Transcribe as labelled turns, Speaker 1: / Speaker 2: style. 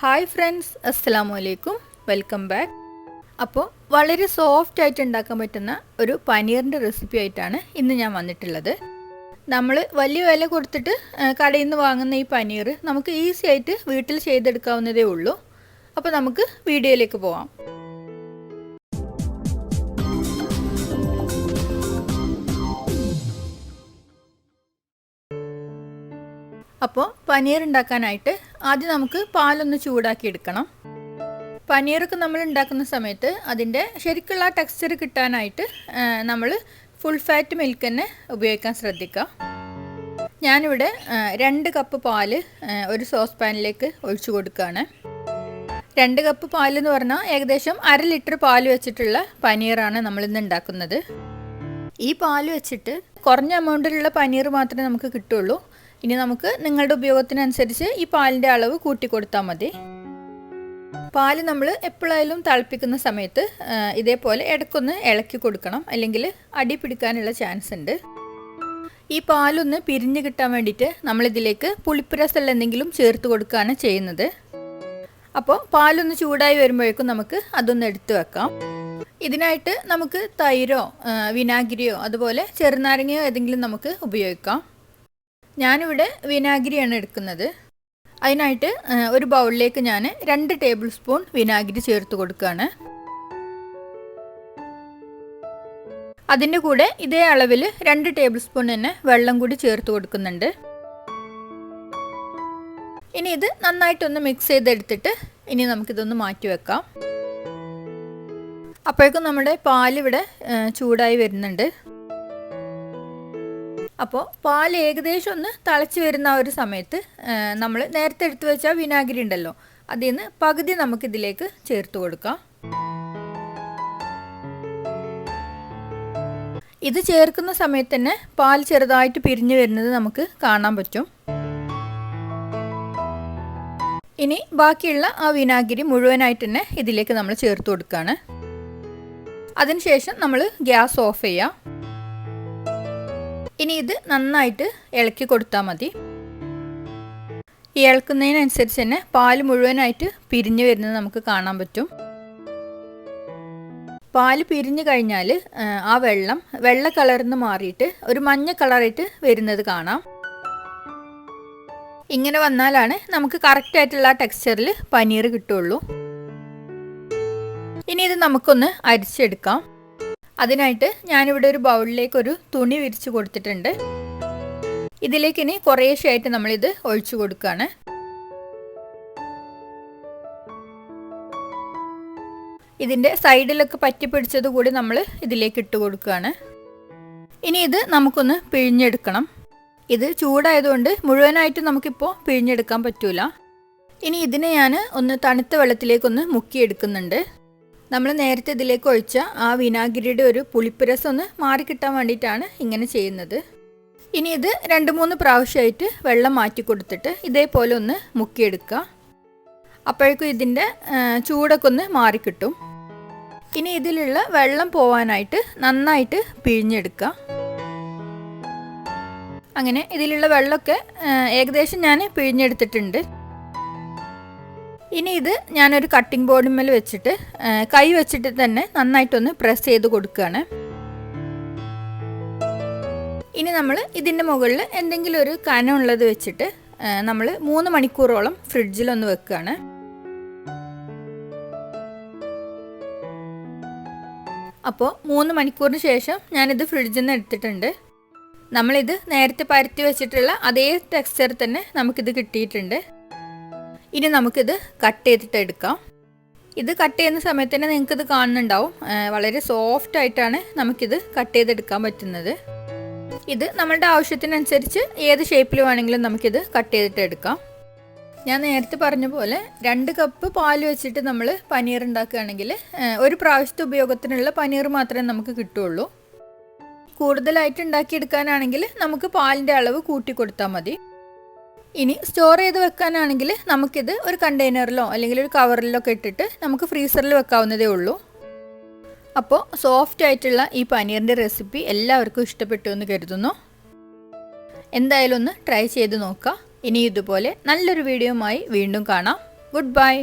Speaker 1: Hi friends, അസ്സലാമു അലൈക്കും. Welcome back. അപ്പോൾ വളരെ സോഫ്റ്റ് ആയിട്ട് ഉണ്ടാക്കാൻ പറ്റുന്ന ഒരു പനീറിൻ്റെ റെസിപ്പി ആയിട്ടാണ് ഇന്ന് ഞാൻ വന്നിട്ടുള്ളത്. നമ്മൾ വലിയ വില കൊടുത്തിട്ട് കടയിൽ നിന്ന് വാങ്ങുന്ന ഈ പനീർ നമുക്ക് ഈസി ആയിട്ട് വീട്ടിൽ ചെയ്തെടുക്കാവുന്നതേ ഉള്ളൂ. അപ്പോൾ നമുക്ക് വീഡിയോയിലേക്ക് പോവാം. അപ്പോൾ പനീർ ഉണ്ടാക്കാനായിട്ട് ആദ്യം നമുക്ക് പാലൊന്ന് ചൂടാക്കി എടുക്കണം. പനീറൊക്കെ നമ്മൾ ഉണ്ടാക്കുന്ന സമയത്ത് അതിൻ്റെ ശരിക്കുള്ള ടെക്സ്ചർ കിട്ടാനായിട്ട് നമ്മൾ ഫുൾ ഫാറ്റ് മിൽക്ക് തന്നെ ഉപയോഗിക്കാൻ ശ്രദ്ധിക്കുക. ഞാനിവിടെ 2 കപ്പ് പാല് ഒരു സോസ് പാനിലേക്ക് ഒഴിച്ചു കൊടുക്കുകയാണ്. 2 കപ്പ് പാൽ എന്ന് പറഞ്ഞാൽ ഏകദേശം 1/2 ലിറ്റർ പാൽ വെച്ചിട്ടുള്ള പനീറാണ് നമ്മളിന്ന് ഉണ്ടാക്കുന്നത്. ഈ പാൽ വെച്ചിട്ട് കുറഞ്ഞ എമൗണ്ടിലുള്ള പനീർ മാത്രമേ നമുക്ക് കിട്ടുള്ളൂ. ഇനി നമുക്ക് നിങ്ങളുടെ ഉപയോഗത്തിനനുസരിച്ച് ഈ പാലിൻ്റെ അളവ് കൂട്ടി കൊടുത്താൽ മതി. പാല് നമ്മൾ എപ്പോഴായാലും തിളപ്പിക്കുന്ന സമയത്ത് ഇതേപോലെ ഇടയ്ക്കൊന്ന് ഇളക്കി കൊടുക്കണം, അല്ലെങ്കിൽ അടി പിടിക്കാനുള്ള ചാൻസ് ഉണ്ട്. ഈ പാലൊന്ന് പിരിഞ്ഞ് കിട്ടാൻ വേണ്ടിയിട്ട് നമ്മളിതിലേക്ക് പുളിപ്പ് രസം എന്തെങ്കിലും ചേർത്ത് കൊടുക്കുകയാണ് ചെയ്യുന്നത്. അപ്പോൾ പാലൊന്ന് ചൂടായി വരുമ്പോഴേക്കും നമുക്ക് അതൊന്ന് എടുത്ത് വെക്കാം. ഇതിനായിട്ട് നമുക്ക് തൈരോ വിനാഗിരിയോ അതുപോലെ ചെറുനാരങ്ങയോ ഏതെങ്കിലും നമുക്ക് ഉപയോഗിക്കാം. ഞാനിവിടെ വിനാഗിരിയാണ് എടുക്കുന്നത്. അതിനായിട്ട് ഒരു ബൗളിലേക്ക് ഞാൻ 2 ടേബിൾ സ്പൂൺ വിനാഗിരി ചേർത്ത് കൊടുക്കുകയാണ്. അതിൻ്റെ കൂടെ ഇതേ അളവിൽ 2 ടേബിൾ സ്പൂൺ തന്നെ വെള്ളം കൂടി ചേർത്ത് കൊടുക്കുന്നുണ്ട്. ഇനി ഇത് നന്നായിട്ടൊന്ന് മിക്സ് ചെയ്തെടുത്തിട്ട് ഇനി നമുക്കിതൊന്ന് മാറ്റി വെക്കാം. അപ്പോഴേക്കും നമ്മുടെ പാലിവിടെ ചൂടായി വരുന്നുണ്ട്. അപ്പോൾ പാൽ ഏകദേശം ഒന്ന് തിളച്ച് വരുന്ന ആ ഒരു സമയത്ത് നമ്മൾ നേരത്തെ എടുത്തു വെച്ച വിനാഗിരി ഉണ്ടല്ലോ, അതിൽ നിന്ന് പകുതി നമുക്കിതിലേക്ക് ചേർത്ത് കൊടുക്കാം. ഇത് ചേർക്കുന്ന സമയത്ത് തന്നെ പാൽ ചെറുതായിട്ട് പിരിഞ്ഞു വരുന്നത് നമുക്ക് കാണാൻ പറ്റും. ഇനി ബാക്കിയുള്ള ആ വിനാഗിരി മുഴുവനായിട്ട് തന്നെ ഇതിലേക്ക് നമ്മൾ ചേർത്ത് കൊടുക്കുകയാണ്. അതിനുശേഷം നമ്മൾ ഗ്യാസ് ഓഫ് ചെയ്യാം. ഇനി ഇത് നന്നായിട്ട് ഇളക്കി കൊടുത്താൽ മതി. ഈ ഇളക്കുന്നതിനനുസരിച്ച് തന്നെ പാൽ മുഴുവനായിട്ട് പിരിഞ്ഞു വരുന്നത് നമുക്ക് കാണാൻ പറ്റും. പാല് പിരിഞ്ഞു കഴിഞ്ഞാൽ ആ വെള്ള കളറിൽ നിന്ന് മാറിയിട്ട് ഒരു മഞ്ഞ കളറായിട്ട് വരുന്നത് കാണാം. ഇങ്ങനെ വന്നാലാണ് നമുക്ക് കറക്റ്റായിട്ടുള്ള ടെക്സ്ചറിൽ പനീർ കിട്ടുള്ളൂ. ഇനി ഇത് നമുക്കൊന്ന് അരിച്ചെടുക്കാം. അതിനായിട്ട് ഞാനിവിടെ ഒരു ബൗളിലേക്ക് ഒരു തുണി വിരിച്ച് കൊടുത്തിട്ടുണ്ട്. ഇതിലേക്ക് ഇനി കുറേശ്ശെയായിട്ട് നമ്മളിത് ഒഴിച്ചു കൊടുക്കുകയാണ്. ഇതിൻ്റെ സൈഡിലൊക്കെ പറ്റി പിടിച്ചത് കൂടി നമ്മൾ ഇതിലേക്ക് ഇട്ട് കൊടുക്കുകയാണ്. ഇനി ഇത് നമുക്കൊന്ന് പിഴിഞ്ഞെടുക്കണം. ഇത് ചൂടായതുകൊണ്ട് മുഴുവനായിട്ട് നമുക്കിപ്പോൾ പിഴിഞ്ഞെടുക്കാൻ പറ്റൂല. ഇനി ഇതിനെ ഞാൻ ഒന്ന് തണുത്ത വെള്ളത്തിലേക്കൊന്ന് മുക്കിയെടുക്കുന്നുണ്ട്. നമ്മൾ നേരത്തെ ഇതിലേക്ക് ഒഴിച്ച ആ വിനാഗിരിയുടെ ഒരു പുളിപ്പ് രസം ഒന്ന് മാറിക്കിട്ടാൻ വേണ്ടിയിട്ടാണ് ഇങ്ങനെ ചെയ്യുന്നത്. ഇനി ഇത് 2-3 പ്രാവശ്യമായിട്ട് വെള്ളം മാറ്റി കൊടുത്തിട്ട് ഇതേപോലെ ഒന്ന് മുക്കിയെടുക്കുക. അപ്പോഴേക്കും ഇതിൻ്റെ ചൂടൊക്കെ ഒന്ന് മാറിക്കിട്ടും. ഇനി ഇതിലുള്ള വെള്ളം പോവാനായിട്ട് നന്നായിട്ട് പിഴിഞ്ഞെടുക്കുക. അങ്ങനെ ഇതിലുള്ള വെള്ളമൊക്കെ ഏകദേശം ഞാൻ പിഴിഞ്ഞെടുത്തിട്ടുണ്ട്. ഇനി ഇത് ഞാനൊരു കട്ടിംഗ് ബോർഡിന്മേൽ വെച്ചിട്ട് കൈ വെച്ചിട്ട് തന്നെ നന്നായിട്ടൊന്ന് പ്രസ് ചെയ്ത് കൊടുക്കുകയാണ്. ഇനി നമ്മൾ ഇതിൻ്റെ മുകളിൽ എന്തെങ്കിലും ഒരു കനമുള്ളത് വെച്ചിട്ട് നമ്മൾ 3 മണിക്കൂറോളം ഫ്രിഡ്ജിലൊന്ന് വെക്കുകയാണ്. അപ്പോൾ 3 മണിക്കൂറിന് ശേഷം ഞാനിത് ഫ്രിഡ്ജിൽ നിന്ന് എടുത്തിട്ടുണ്ട്. നമ്മളിത് നേരത്തെ പരത്തി വെച്ചിട്ടുള്ള അതേ ടെക്സ്ചർ തന്നെ നമുക്കിത് കിട്ടിയിട്ടുണ്ട്. ഇനി നമുക്കിത് കട്ട് ചെയ്തിട്ട് എടുക്കാം. ഇത് കട്ട് ചെയ്യുന്ന സമയത്ത് തന്നെ നിങ്ങൾക്കിത് കാണുന്നുണ്ടാവും, വളരെ സോഫ്റ്റ് ആയിട്ടാണ് നമുക്കിത് കട്ട് ചെയ്തെടുക്കാൻ പറ്റുന്നത്. ഇത് നമ്മളുടെ ആവശ്യത്തിനനുസരിച്ച് ഏത് ഷേപ്പിൽ വേണമെങ്കിലും നമുക്കിത് കട്ട് ചെയ്തിട്ട് എടുക്കാം. ഞാൻ നേരത്തെ പറഞ്ഞ പോലെ 2 കപ്പ് പാൽ വെച്ചിട്ട് നമ്മൾ പനീർ ഉണ്ടാക്കുകയാണെങ്കിൽ ഒരു പ്രാവശ്യത്തെ ഉപയോഗത്തിനുള്ള പനീർ മാത്രമേ നമുക്ക് കിട്ടുള്ളൂ. കൂടുതലായിട്ട് ഉണ്ടാക്കിയെടുക്കാനാണെങ്കിൽ നമുക്ക് പാലിൻ്റെ അളവ് കൂട്ടി കൊടുത്താൽ മതി. ഇനി സ്റ്റോർ ചെയ്ത് വെക്കാനാണെങ്കിൽ നമുക്കിത് ഒരു കണ്ടെയ്നറിലോ അല്ലെങ്കിൽ ഒരു കവറിലോ ഒക്കെ ഇട്ടിട്ട് നമുക്ക് ഫ്രീസറിൽ വെക്കാവുന്നതേ ഉള്ളൂ. അപ്പോൾ സോഫ്റ്റ് ആയിട്ടുള്ള ഈ പനീറിൻ്റെ റെസിപ്പി എല്ലാവർക്കും ഇഷ്ടപ്പെട്ടു എന്ന് കരുതുന്നു. എന്തായാലും ഒന്ന് ട്രൈ ചെയ്ത് നോക്കുക. ഇനി ഇതുപോലെ നല്ലൊരു വീഡിയോയുമായി വീണ്ടും കാണാം. Good bye.